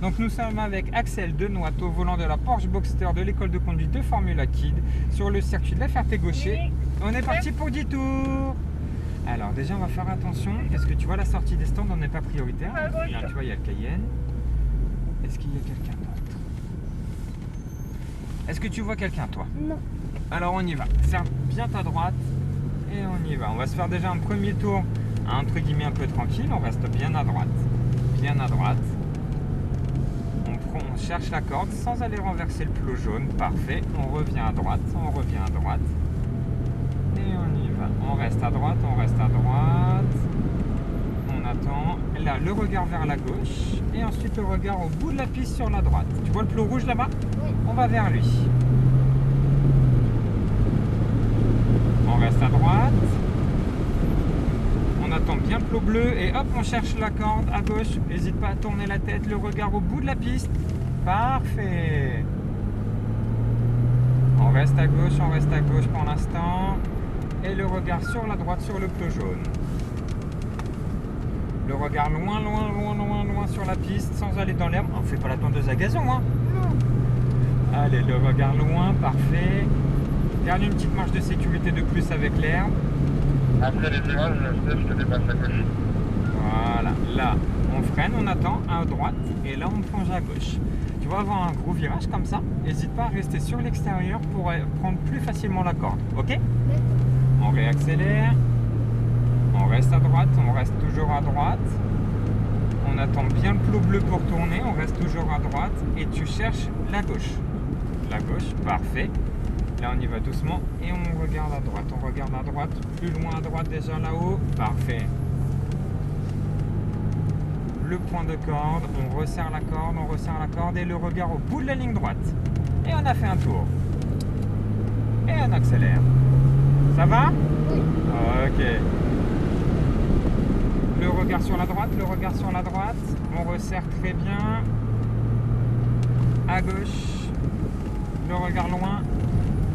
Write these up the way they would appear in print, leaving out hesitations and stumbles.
Donc nous sommes avec Axel Denoite au volant de la Porsche Boxster de l'école de conduite de Formula Kid sur le circuit de la Ferté-Gaucher. On est parti pour 10 tours. Alors déjà on va faire attention parce que tu vois la sortie des stands on n'est pas prioritaire. Là, tu vois il y a le Cayenne. Est-ce qu'il y a quelqu'un d'autre? Est-ce que tu vois quelqu'un toi? Non. Alors on y va. Serre bien ta droite et on y va. On va se faire déjà un premier tour entre guillemets un peu tranquille. On reste bien à droite. Bien à droite. On cherche la corde sans aller renverser le plot jaune. Parfait. On revient à droite. On revient à droite. Et on y va. On reste à droite. On reste à droite. On attend. Là, le regard vers la gauche. Et ensuite le regard au bout de la piste sur la droite. Tu vois le plot rouge là-bas? Oui. On va vers lui. On reste à droite. On attend bien le plot bleu et hop, on cherche la corde à gauche. N'hésite pas à tourner la tête, le regard au bout de la piste. Parfait. On reste à gauche pour l'instant. Et le regard sur la droite, sur le plot jaune. Le regard loin sur la piste sans aller dans l'herbe. On ne fait pas la tondeuse à gazon, hein? Non. Allez, le regard loin, parfait. Garde une petite marge de sécurité de plus avec l'herbe. Après les virages, je te dépasse à gauche. Voilà, là, on freine, on attend à droite et là, on plonge à gauche. Tu vas avoir un gros virage comme ça. N'hésite pas à rester sur l'extérieur pour prendre plus facilement la corde. Ok? D'accord. On réaccélère. On reste à droite, on reste toujours à droite. On attend bien le plot bleu pour tourner. On reste toujours à droite et tu cherches la gauche. La gauche, parfait. Là, on y va doucement et on regarde à droite. On regarde à droite, plus loin à droite déjà là-haut. Parfait. Le point de corde, on resserre la corde et le regard au bout de la ligne droite. Et on a fait un tour. Et on accélère. Ça va? Oui. Ok. Le regard sur la droite. On resserre très bien. À gauche. Le regard loin.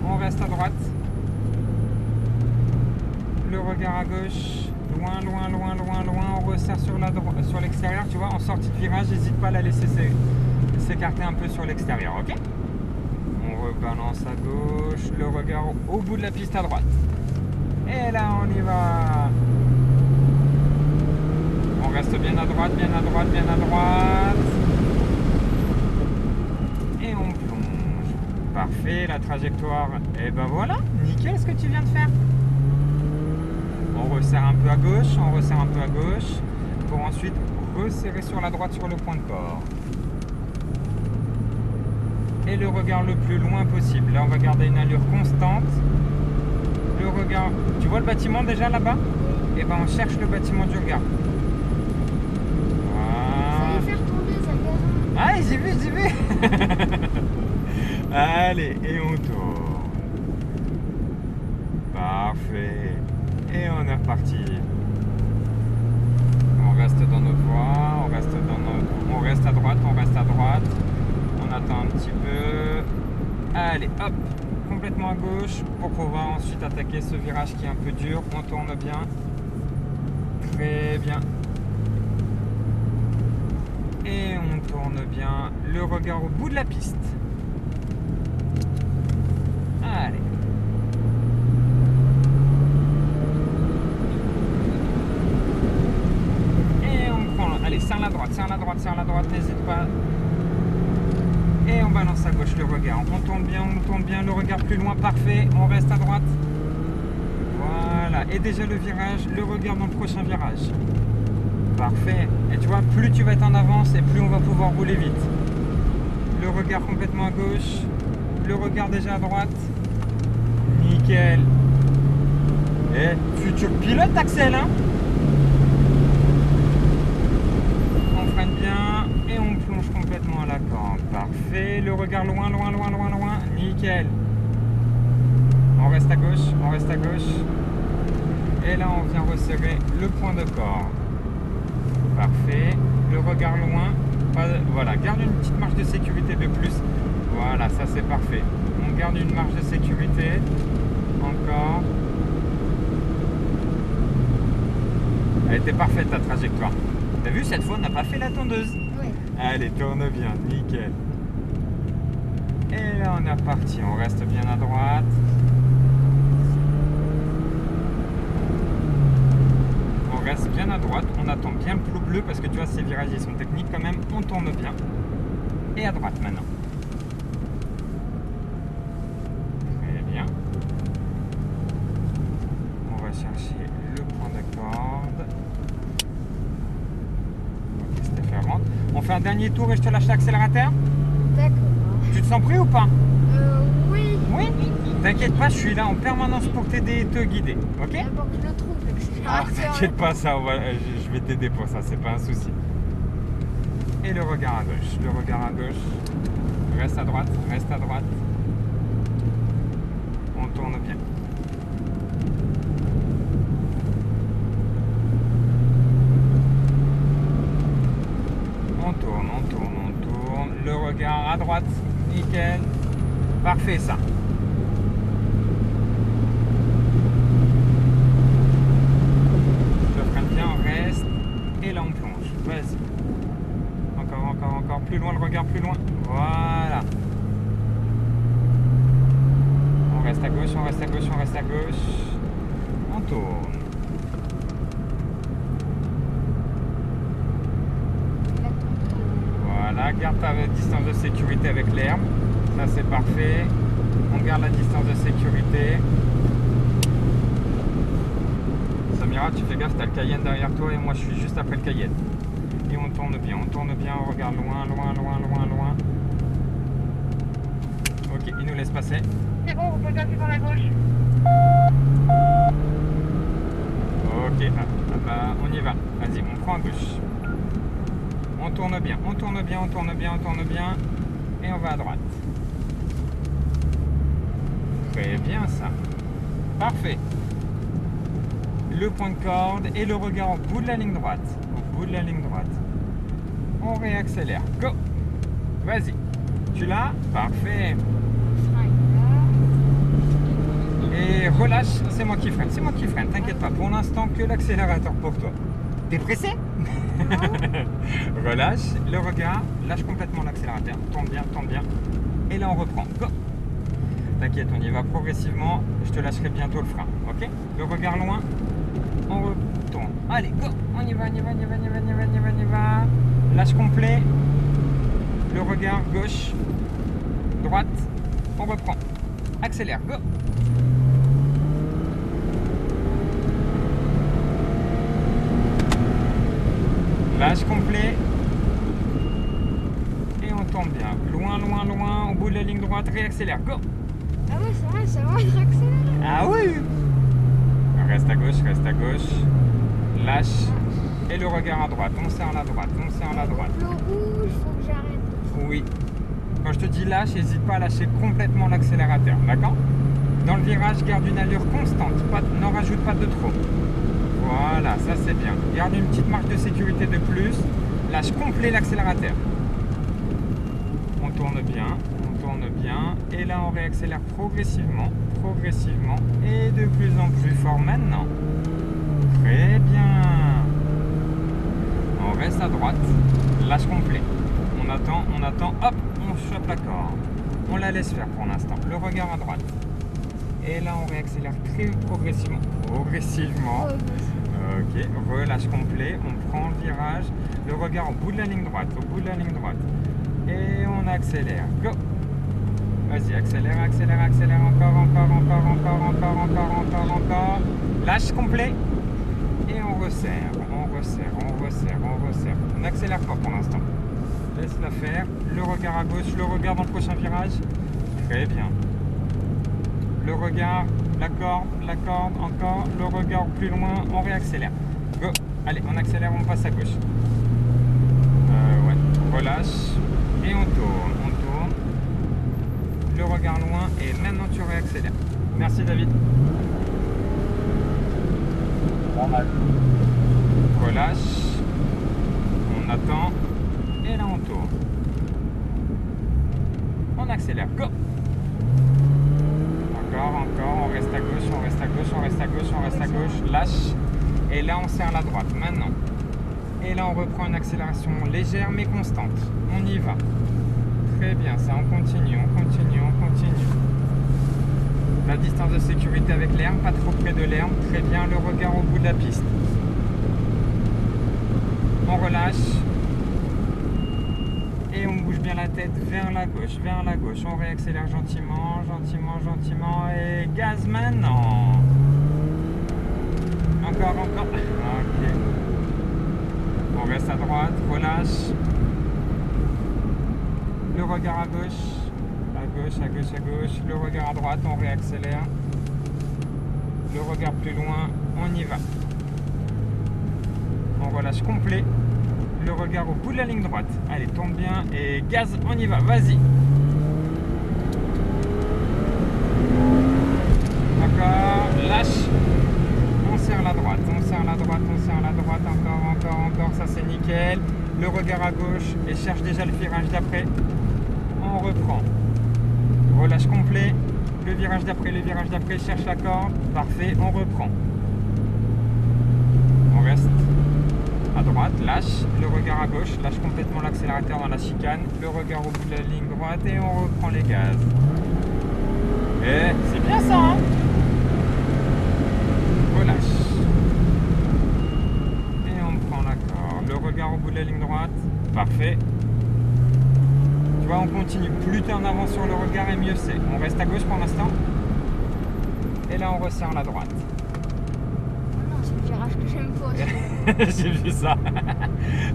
On reste à droite. Le regard à gauche. Loin. On resserre sur l'extérieur. Tu vois, en sortie de virage, n'hésite pas à la laisser s'écarter un peu sur l'extérieur. Ok? On rebalance à gauche. Le regard au bout de la piste à droite. Et là, on y va. On reste bien à droite. Et on plonge. Parfait, la trajectoire. Et ben voilà, nickel ce que tu viens de faire. On resserre un peu à gauche, pour ensuite resserrer sur la droite sur le point de corps. Et le regard le plus loin possible. Là, on va garder une allure constante. Le regard. Tu vois le bâtiment déjà là-bas? Et ben on cherche le bâtiment du regard. Ça va faire tondeuse à gazon. Ah, j'ai vu. Allez, et on tourne. Parfait. Et on est reparti. On reste dans notre voie, on reste à droite. On attend un petit peu. Allez, hop, complètement à gauche pour pouvoir ensuite attaquer ce virage qui est un peu dur. On tourne bien. Très bien. Et on tourne bien. Le regard au bout de la piste. Allez. Et on prend. Allez, serre la droite, n'hésite pas. Et on balance à gauche le regard. On tourne bien, le regard plus loin, parfait. On reste à droite. Voilà. Et déjà le virage, le regard dans le prochain virage. Parfait. Et tu vois, plus tu vas être en avance et plus on va pouvoir rouler vite. Le regard complètement à gauche. Le regard déjà à droite. Nickel. Et futur pilote Axel, hein? On freine bien et on plonge complètement à la corde. Parfait. Le regard loin. Nickel. On reste à gauche. Et là, on vient resserrer le point de corde. Parfait. Le regard loin. Voilà, garde une petite marge de sécurité de plus. Voilà, ça c'est parfait. On garde une marge de sécurité. Encore. Elle était parfaite ta trajectoire. T'as vu, cette fois on n'a pas fait la tondeuse. Oui. Allez, tourne bien, nickel. Et là, on est reparti. On reste bien à droite. On reste bien à droite. On attend bien le flou bleu parce que tu vois, ces virages, ils sont techniques quand même. On tourne bien. Et à droite maintenant. Très bien. On va chercher le point de corde. Ok, Stéphane rentre. On fait un dernier tour et je te lâche l'accélérateur. D'accord. Tu te sens prêt ou pas? Oui. Oui. T'inquiète pas, je suis là en permanence pour t'aider et te guider. Ok? D'abord que je le trouve, Ah, l'accélérateur. t'inquiète pas, ça, je vais t'aider pour ça, c'est pas un souci. Et le regard à gauche, le regard à gauche. Reste à droite, reste à droite. On tourne bien. On tourne, on tourne, on tourne. Le regard à droite, nickel. Parfait ça. Je freine bien, on reste. Et là on plonge. Vas-y. Encore, encore, encore. Plus loin, le regard plus loin. Voilà. On reste à gauche, on reste à gauche, on reste à gauche. On tourne. Voilà, garde ta distance de sécurité avec l'herbe. Ça c'est parfait. On garde la distance de sécurité. Samira, tu fais gaffe, t'as le Cayenne derrière toi et moi je suis juste après le Cayenne. Et on tourne bien, on regarde loin, loin, loin, loin, loin. Ok, il nous laisse passer. C'est bon, vous pouvez passer par la gauche. Ok, bah, on y va. Vas-y, on prend à gauche. On tourne bien, on tourne bien, on tourne bien, on tourne bien. Et on va à droite. Très bien ça. Parfait. Le point de corde et le regard au bout de la ligne droite. Au bout de la ligne droite. On réaccélère. Go. Vas-y. Tu l'as? Parfait. Et relâche, c'est moi qui freine. C'est moi qui freine, t'inquiète pas. Pour l'instant, que l'accélérateur pour toi. T'es pressé? Relâche, le regard, lâche complètement l'accélérateur. Tourne bien. Et là, on reprend. Go. T'inquiète, on y va progressivement. Je te lâcherai bientôt le frein. Ok? Le regard loin. On retourne. Allez, go. On y va. Lâche complet. Le regard gauche. Droite. On reprend. Accélère. Go. Lâche complet. Et on tourne bien. Loin. Au bout de la ligne droite. Réaccélère. Go. Ah ouais, c'est vrai, ça va être accéléré. Ah oui. Reste à gauche. Lâche. Et le regard à droite. On serre la droite. Le rouge, faut que j'arrête. Oui. Quand je te dis lâche, n'hésite pas à lâcher complètement l'accélérateur. D'accord? Dans le virage, garde une allure constante. N'en rajoute pas de trop. Voilà, ça c'est bien. Garde une petite marge de sécurité de plus. Lâche complet l'accélérateur. On tourne bien. Et là, on réaccélère progressivement. Et de plus en plus fort maintenant. Très bien. On reste à droite. Lâche complet. On attend. Hop, on chope la corde. On la laisse faire pour l'instant. Le regard à droite. Et là, on réaccélère très progressivement. Ok, relâche complet. On prend le virage. Le regard au bout de la ligne droite. Et on accélère. Go. Vas-y, accélère. Encore. Lâche complet. Et on resserre. On n'accélère pas pour l'instant. Laisse-la faire. Le regard à gauche, le regard dans le prochain virage. Très bien. Le regard, la corde, encore. Le regard plus loin, on réaccélère. Go. Allez, on accélère, on passe à gauche. Ouais. Relâche. Et on tourne. Le regard loin. Et maintenant, tu réaccélères. Merci, David. Normal. Relâche. On attend. Et là, on tourne. On accélère. Go. Encore. On reste à gauche. Lâche. Et là, on serre la droite. Maintenant. Et là, on reprend une accélération légère mais constante. On y va. Très bien, ça, on continue, on continue, on continue. La distance de sécurité avec l'herbe, pas trop près de l'herbe. Très bien, le regard au bout de la piste. On relâche. Et on bouge bien la tête vers la gauche, vers la gauche. On réaccélère gentiment, gentiment, gentiment. Et gaz maintenant. Encore, encore. Ok. On reste à droite, relâche. Le regard à gauche. À gauche, à gauche, à gauche. Le regard à droite, on réaccélère. Le regard plus loin, on y va. On relâche complet. Le regard au bout de la ligne droite. Allez, tourne bien et gaz, on y va, vas-y. Encore, lâche. On serre la droite, on serre la droite, on serre la droite, encore, encore, encore, ça c'est nickel. Le regard à gauche et cherche déjà le virage d'après. On reprend. Relâche complet. Le virage d'après, cherche la corde. Parfait, on reprend. On reste. À droite, lâche, le regard à gauche, lâche complètement l'accélérateur dans la chicane, le regard au bout de la ligne droite et on reprend les gaz. Et c'est bien ça, hein? Relâche. Et on prend l'accord. Le regard au bout de la ligne droite, parfait. Tu vois, on continue. Plus tu es en avant sur le regard et mieux c'est. On reste à gauche pour l'instant. Et là, on resserre la droite. C'est le virage que j'aime pas. J'ai vu ça.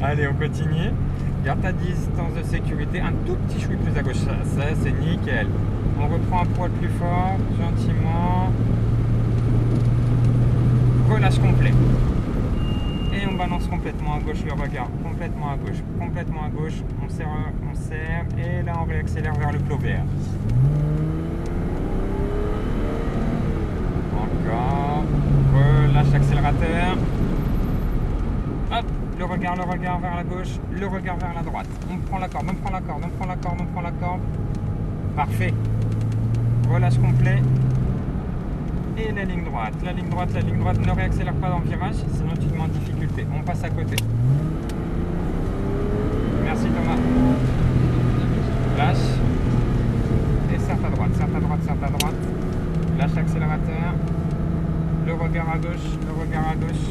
Allez, on continue. Garde ta distance de sécurité. Un tout petit chouï plus à gauche. Ça c'est nickel. On reprend un poil plus fort, gentiment. Relâche complet. Et on balance complètement à gauche le regard. Complètement à gauche. Complètement à gauche. On serre, on serre. Et là, on réaccélère vers le plot vert. Encore. Relâche l'accélérateur. Hop, le regard vers la gauche, le regard vers la droite. On prend la corde, on prend la corde, on prend la corde, on prend la corde. Parfait. Relâche complet. Et la ligne droite, la ligne droite, la ligne droite. Ne réaccélère pas dans le virage, sinon tu te mets en difficulté. On passe à côté. Merci Thomas. Lâche. Et serre ta droite, serre ta droite, serre ta droite. Lâche l'accélérateur. Le regard à gauche, le regard à gauche.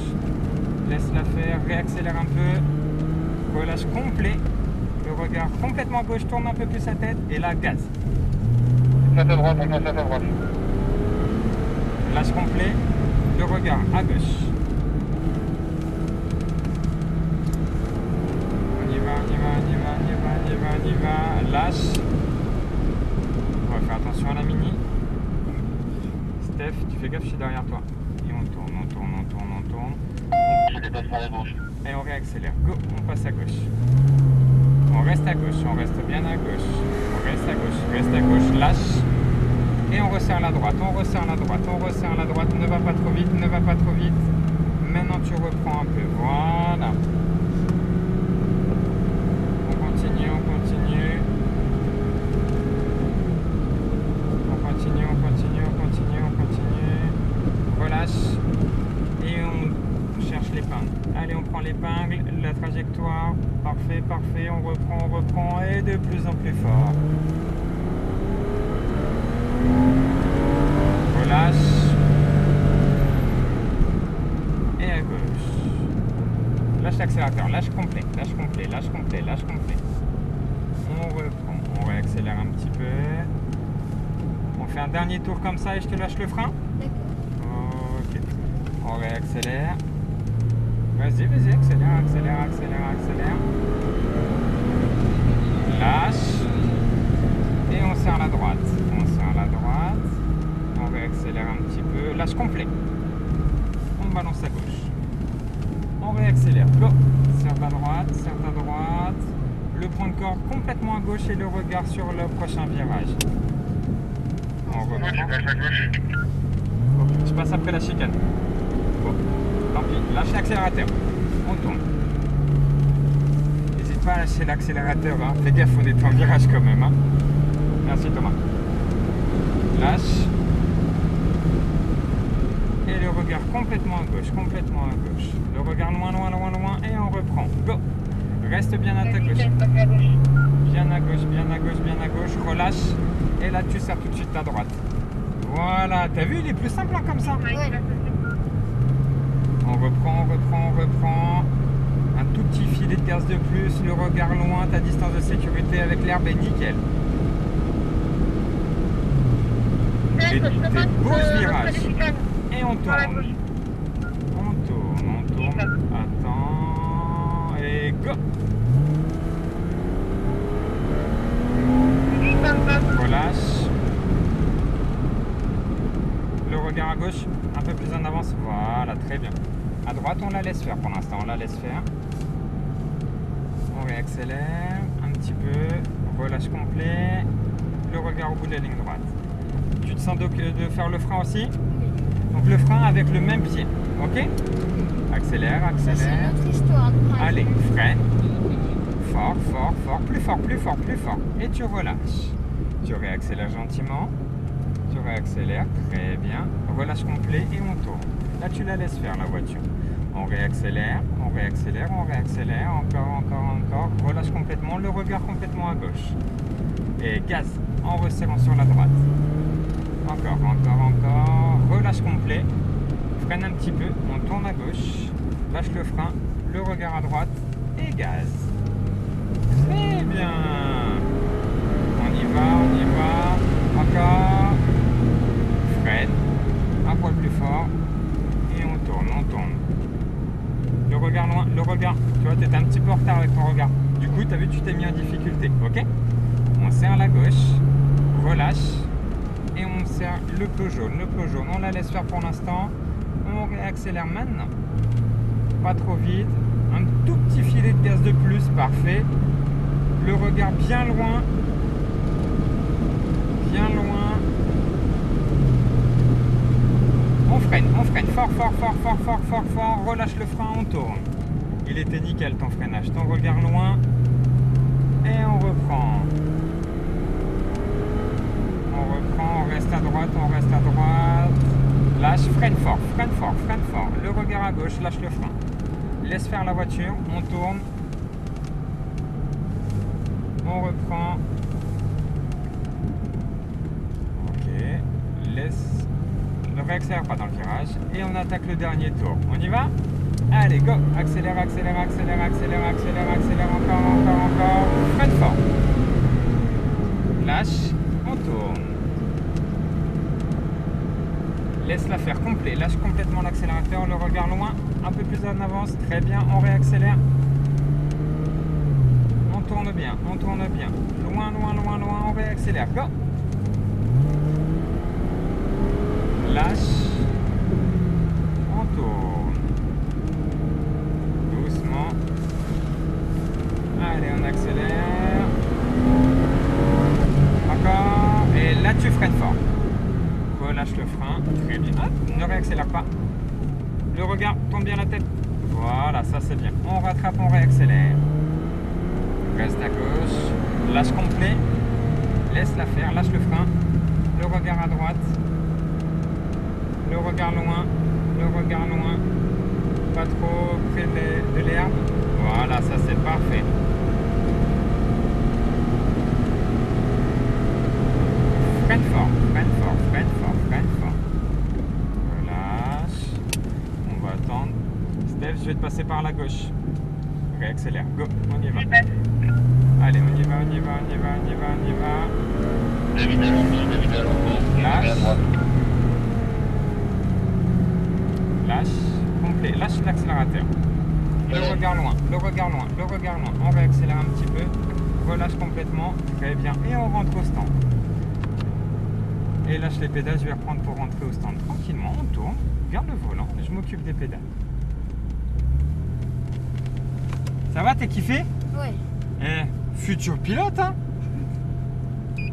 Laisse-la faire, réaccélère un peu. Relâche complet. Le regard complètement à gauche, tourne un peu plus sa tête. Et là, gaz. Tête à droite, on passe à droite. Lâche complet. Le regard à gauche. On y va, on y va, on y va, on y va, on y va, on y va. Lâche. On va faire attention à la mini. Steph, tu fais gaffe, je suis derrière toi. Et on tourne, on tourne, on tourne, on tourne. Je dépasse par la gauche. Et on réaccélère. Go, on passe à gauche. On reste à gauche, on reste bien à gauche. On reste à gauche, lâche. Et on resserre la droite, on resserre la droite, on resserre la droite. Ne va pas trop vite, ne va pas trop vite. Maintenant tu reprends un peu. Voilà. On continue, on continue. On continue, on continue, on continue, on continue. Relâche. Et on cherche l'épingle. Allez, on prend l'épingle, la trajectoire. Parfait, parfait. On reprend et de plus en plus fort. Relâche. Et à gauche. Lâche l'accélérateur, lâche complet, lâche complet, lâche complet, lâche complet. On reprend, on réaccélère un petit peu. On fait un dernier tour comme ça et je te lâche le frein. Ok. On réaccélère. Vas-y, vas-y, accélère, accélère, accélère, accélère. Lâche. Et on serre la droite. On serre la droite. On réaccélère un petit peu. Lâche complet. On balance à gauche. On réaccélère. Go. Serre ta droite, serre ta droite. Le point de corde complètement à gauche et le regard sur le prochain virage. On reprend. Ok, je passe après la chicane. Bon, tant pis. Lâche l'accélérateur. On tourne. N'hésite pas à lâcher l'accélérateur. Hein. Fais gaffe, on est en virage quand même. Hein. Merci Thomas. Lâche. Et le regard complètement à gauche, complètement à gauche. Le regard loin, loin, loin, loin et on reprend. Go. Reste bien à ta gauche. Bien à gauche, bien à gauche, bien à gauche. Relâche. Et là, tu serres tout de suite à droite. Voilà. T'as vu, il est plus simple hein, comme ça. Ouais. On reprend, on reprend, on reprend. Un tout petit filet de gaz de plus. Le regard loin, ta distance de sécurité avec l'herbe est nickel. Et des beaux virages. Et on tourne. On tourne, on tourne. Attends. Et go. Relâche. Le regard à gauche, un peu plus en avance. Voilà, très bien. À droite, on la laisse faire pour l'instant. On la laisse faire. On réaccélère un petit peu. Relâche complet. Le regard au bout de la ligne droite. Tu te sens de faire le frein aussi? Donc le frein avec le même pied. Ok? Accélère, Ça, c'est accélère. une autre histoire. Allez, freine. Fort, fort, fort, plus fort, plus fort, plus fort. Et tu relâches. Tu réaccélères gentiment. Tu réaccélères, très bien. Relâche complet et on tourne. Là, tu la laisses faire la voiture. On réaccélère, on réaccélère, on réaccélère. Encore, encore, encore. Relâche complètement, le regard complètement à gauche. Et gaz en resserrant sur la droite. Encore, encore, encore. Relâche complet. Freine un petit peu. On tourne à gauche. Lâche le frein. Le regard à droite. Et gaz. Très bien. On y va, on y va. Encore. Freine. Un poil plus fort. Et on tourne, on tourne. Le regard loin. Le regard. Tu vois, tu étais un petit peu en retard avec ton regard. Du coup, tu as vu, tu t'es mis en difficulté. Ok? On serre la gauche. Relâche. Et on serre le plot jaune, le plot jaune. On la laisse faire pour l'instant. On réaccélère maintenant. Pas trop vite. Un tout petit filet de gaz de plus, parfait. Le regard bien loin. Bien loin. On freine fort, fort, fort, fort, fort, fort, fort. Relâche le frein, on tourne. Il était nickel ton freinage. Ton regard loin. Et on reprend. On reste à droite, on reste à droite. Lâche, freine fort, freine fort, freine fort. Le regard à gauche, lâche le frein. Laisse faire la voiture, on tourne. On reprend. Ok. Laisse. Ne réaccélère pas dans le virage. Et on attaque le dernier tour. On y va? Allez, go! Accélère, accélère, accélère, accélère, accélère, accélère. Encore, encore, encore. Freine fort. Lâche, on tourne. Laisse-la faire complet. Lâche complètement l'accélérateur. Le regard loin. Un peu plus en avance. Très bien. On réaccélère. On tourne bien. On tourne bien. Loin, loin, loin, loin. On réaccélère. Go! Lâche. On tourne. Doucement. Allez, on accélère. Encore. Et là, tu freines fort. Relâche le frein. Très bien. Hop, ne réaccélère pas. Le regard, tourne bien la tête. Voilà, ça c'est bien. On rattrape, on réaccélère. Reste à gauche. Lâche complet. Laisse-la faire. Lâche le frein. Le regard à droite. Le regard loin. Le regard loin. Pas trop près de l'herbe. Voilà, ça c'est parfait. Freine fort, freine fort, freine fort, freine fort. Relâche. On va attendre. Steph, je vais te passer par la gauche. Réaccélère. Go, on y va. Allez, on y va, on y va, on y va, on y va, on y va. David à l'envers. Lâche. Lâche. Complet. Lâche l'accélérateur. Le regard loin, le regard loin, le regard loin. On réaccélère un petit peu. Relâche complètement. Très bien. Et on rentre au stand. Et lâche les pédales, je vais reprendre pour rentrer au stand. Tranquillement, on tourne, garde le volant, je m'occupe des pédales. Ça va, t'es kiffé? Ouais. Eh, futur pilote, hein?